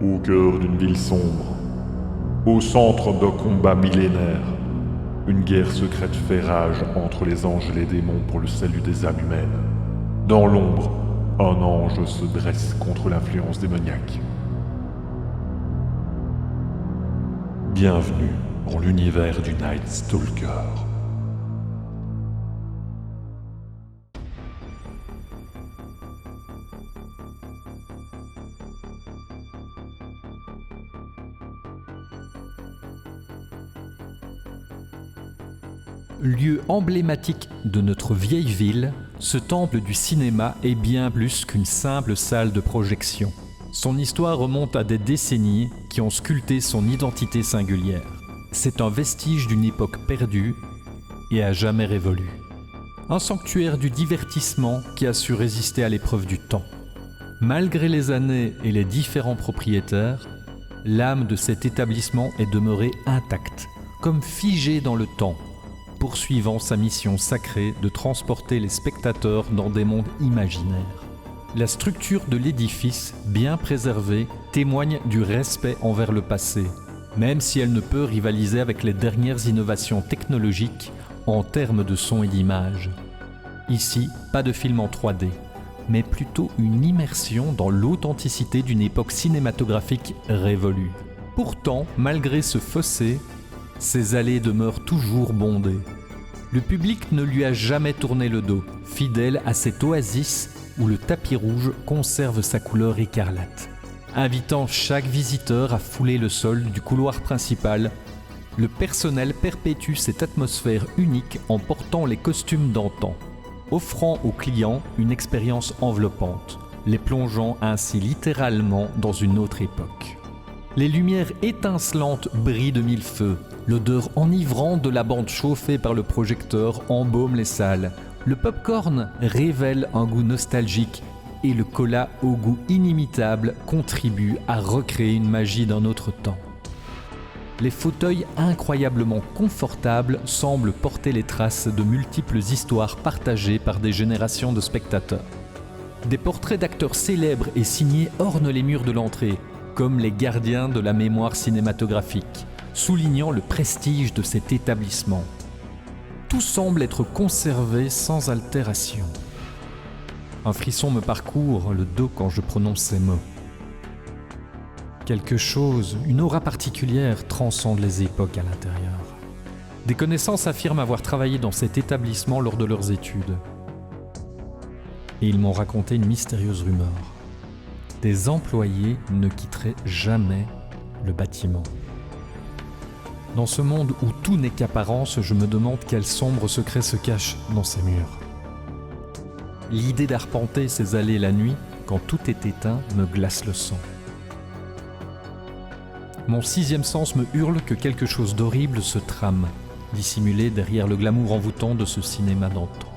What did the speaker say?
Au cœur d'une ville sombre, au centre d'un combat millénaire, une guerre secrète fait rage entre les anges et les démons pour le salut des âmes humaines. Dans l'ombre, un ange se dresse contre l'influence démoniaque. Bienvenue dans l'univers du Night Stalker. Lieu emblématique de notre vieille ville, ce temple du cinéma est bien plus qu'une simple salle de projection. Son histoire remonte à des décennies qui ont sculpté son identité singulière. C'est un vestige d'une époque perdue et à jamais révolue. Un sanctuaire du divertissement qui a su résister à l'épreuve du temps. Malgré les années et les différents propriétaires, l'âme de cet établissement est demeurée intacte, comme figée dans le temps, poursuivant sa mission sacrée de transporter les spectateurs dans des mondes imaginaires. La structure de l'édifice, bien préservée, témoigne du respect envers le passé, même si elle ne peut rivaliser avec les dernières innovations technologiques en termes de son et d'image. Ici, pas de film en 3D, mais plutôt une immersion dans l'authenticité d'une époque cinématographique révolue. Pourtant, malgré ce fossé, ses allées demeurent toujours bondées. Le public ne lui a jamais tourné le dos, fidèle à cette oasis où le tapis rouge conserve sa couleur écarlate. Invitant chaque visiteur à fouler le sol du couloir principal, le personnel perpétue cette atmosphère unique en portant les costumes d'antan, offrant aux clients une expérience enveloppante, les plongeant ainsi littéralement dans une autre époque. Les lumières étincelantes brillent de mille feux, l'odeur enivrante de la bande chauffée par le projecteur embaume les salles, le pop-corn révèle un goût nostalgique et le cola au goût inimitable contribue à recréer une magie d'un autre temps. Les fauteuils incroyablement confortables semblent porter les traces de multiples histoires partagées par des générations de spectateurs. Des portraits d'acteurs célèbres et signés ornent les murs de l'entrée, comme les gardiens de la mémoire cinématographique, soulignant le prestige de cet établissement. Tout semble être conservé sans altération. Un frisson me parcourt le dos quand je prononce ces mots. Quelque chose, une aura particulière transcende les époques à l'intérieur. Des connaissances affirment avoir travaillé dans cet établissement lors de leurs études. Et ils m'ont raconté une mystérieuse rumeur. Des employés ne quitteraient jamais le bâtiment. Dans ce monde où tout n'est qu'apparence, je me demande quel sombre secret se cache dans ces murs. L'idée d'arpenter ces allées la nuit, quand tout est éteint, me glace le sang. Mon sixième sens me hurle que quelque chose d'horrible se trame, dissimulé derrière le glamour envoûtant de ce cinéma d'antan.